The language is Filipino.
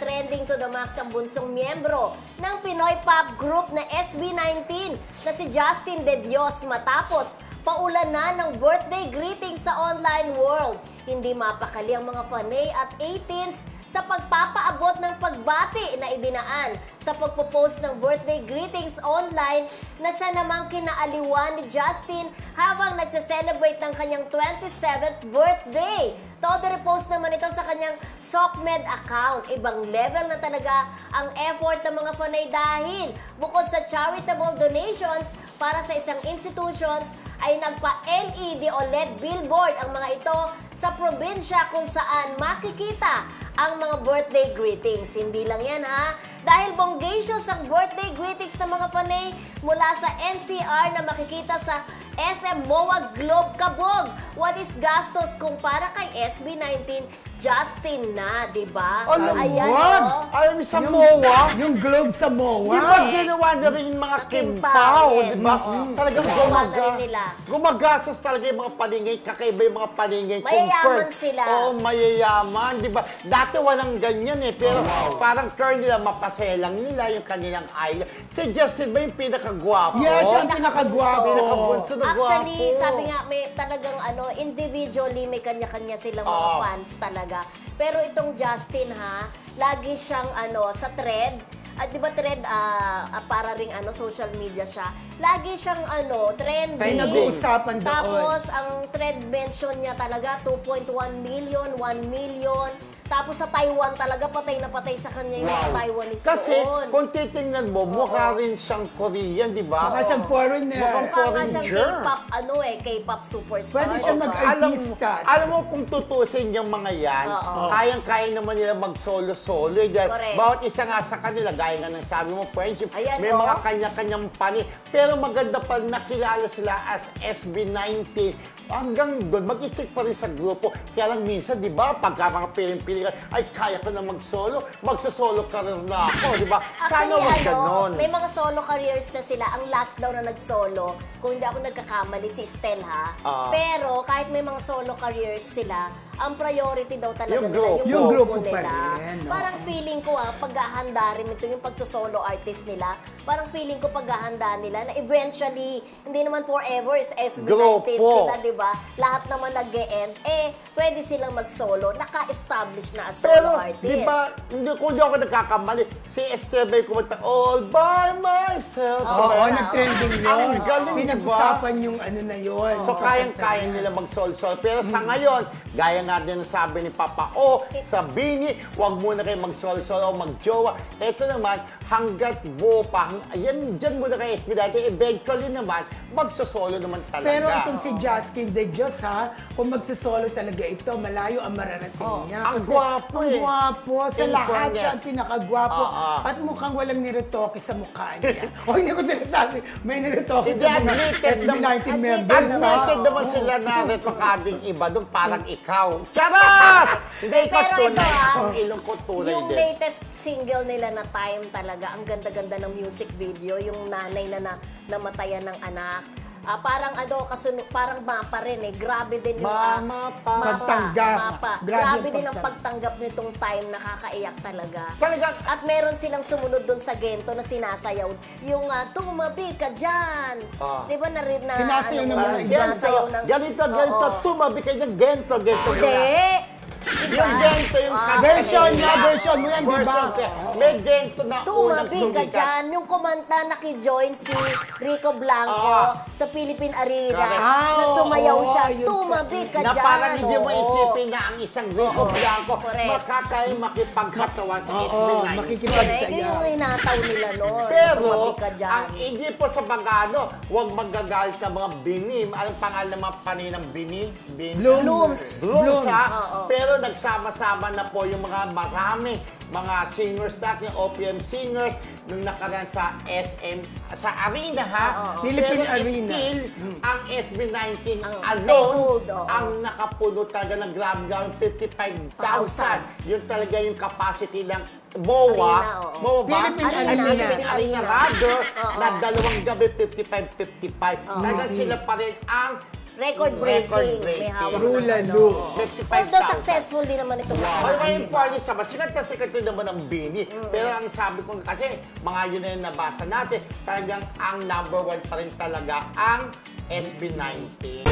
trending to the max ang bunsong miyembro ng Pinoy pop group na SB19 na si Justin De Dios matapos paulanan ng birthday greetings sa online world. Hindi mapakali ang mga panay at 18s sa pagpapaabot ng pagbati na idinaan sa pagpo-post ng birthday greetings online na siya namang kinaaliwan ni Justin habang nagse-celebrate ng kanyang 27th birthday. Todo repost naman ito sa kanyang SOCMED account. Ibang level na talaga ang effort ng mga fanay dahil bukod sa charitable donations para sa isang institutions ay nagpa-LED o LED billboard ang mga ito sa probinsya kung saan makikita ang mga birthday greetings. Hindi lang yan ha, dahil bonggacious ang birthday greetings ng mga panay mula sa NCR na makikita sa SM MOA Globe Cabog. What is gastos kumpara kay SB19 Justin na, di ba? Ayan o. Alam mo sa MOA? Yung Globe sa MOA. Di ba ginawa na rin yung mga kimpaw, yes. di ba? Talagang gumagastos talaga yung mga paningay, kakaiba yung mga paningay. Mayayaman sila. Oo, mayayaman, di ba? Dati walang ganyan eh, pero parang curl nila, mapasaya lang nila yung kanilang idol. Si Justin ba yung pinakagwapo? Yes, yung pinakagwapo. Pinakabunso na gwapo. Actually, sabi nga, may talagang individually may kanya-kanya silang mga fans talaga. Pero itong Justin ha, lagi siyang sa thread. At di ba thread, para ring social media siya. Lagi siyang trending. Kaya nag-uusapan doon. Tapos, ang thread mention niya talaga, 2.1 million, 1 million. Tapos sa Taiwan talaga, patay na patay sa kanya yung mga Taiwanese. Kasi kung titingnan mo, mukha rin siyang Korean, di ba? Mukha siyang foreigner. Mukha siyang K-pop superstar. Pwede siya mag-artista. Alam mo kung tutusin yung mga yan, kayang-kaya naman nila mag-solo-solo. Bawat isa nga sa kanila, gaya nga ng sabi mo, friendship, may mga kanya-kanyang pani. Pero maganda pa nakilala sila as SB19. Hanggang doon, mag-stick pa rin sa grupo. Kaya lang minsan, di ba, pagka mga piling-piling, ay kaya ko na mag-solo, magsasolo career na ako, di ba? Sana wag ganon. May mga solo careers na sila. Ang last daw na nag-solo, kung hindi ako nagkakamali, si Estel ha. Pero kahit may mga solo careers sila, ang priority daw talaga nila yung grupo nila. Parang feeling ko paghahanda rin ito yung pagsosolo artist nila. Parang feeling ko paghahanda nila na eventually, hindi naman forever is SB19 sila, di ba? Lahat naman nag-e-end. Pwede silang mag-solo. Naka-establish na as solo artist. Di ba, kung di ako nagkakamali, si Estebay kumanta, all by myself. Oo, nag-trending yun. Ang galing, pinag-usapan yung na yun. So, kayang-kaya nila mag-sol-sol. Pero sa ngayon, gaya nga din ang sabi ni Papa sa Bini, huwag muna kayo mag-sol-sol o mag-jowa. Ito naman, hanggat buo pa, dyan muna kayo SB19, eventually naman, magsosolo naman talaga. Pero itong si Justin De Dios kung magsosolo talaga ito, malayo ang mararating niya. Ang gwapo Ang gwapo. Sa lahat siya ang pinakagwapo. At mukhang walang niretoke sa mukha niya. Hindi ko sinasabi, may niretoke sa mga SB19 members. Admitted naman sila na retokading iba doon, parang ikaw. Charas! Hindi, pero ito ang ilong ko tunay yung din. latest single nila na Time talaga, ang ganda-ganda ng music video, yung nanay na namatayan ng anak. Parang parang mapa rin Grabe din yung pagtanggap. Grabe din ang pagtanggap nitong Time, nakakaiyak talaga. Talaga. At meron silang sumunod doon sa Gento na sinasayaw. Yung tumabi ka dyan. Di ba sinasayaw ng ganito, tumabi ka dyan, Gento. Hindi. Yung Gento, yung version mo yan, di ba? May Gento na unang Tumabi ka dyan. Yung kumanta, nakijoin si Rico Blanco sa Philippine Arena. Na sumayaw siya, tumabi ka dyan. Na parang hindi mo isipin na ang isang Rico Blanco makakaya makipagkatawa sa SB19. Makikipagsayaw. Yun yung hinataw nila noon. Pero, ang hindi po sa pagano, huwag magagalit ng mga Bini. Anong pangalan ng mga paninang Bini? Blooms. Blooms, Pero nagsama-sama na po yung mga marami, mga singers natin, OPM singers, nung nakaraan sa SM, sa Arena Philippine Arena. Still, ang SB19 alone, ang nakapuno talaga ng grabe 55,000. Yun talaga yung capacity ng MOA, Philippine Arena rather, na dalawang gabi 55-55. Talagang sila pa rin ang record-breaking. May hawak Rula na Lu. 55,000. Although successful din naman itong Well, ngayon party naman, sikat na sikat din naman ang Bini. Pero ang sabi ko kasi, mga yun na yung nabasa natin, talagang ang #1 pa rin talaga ang SB19.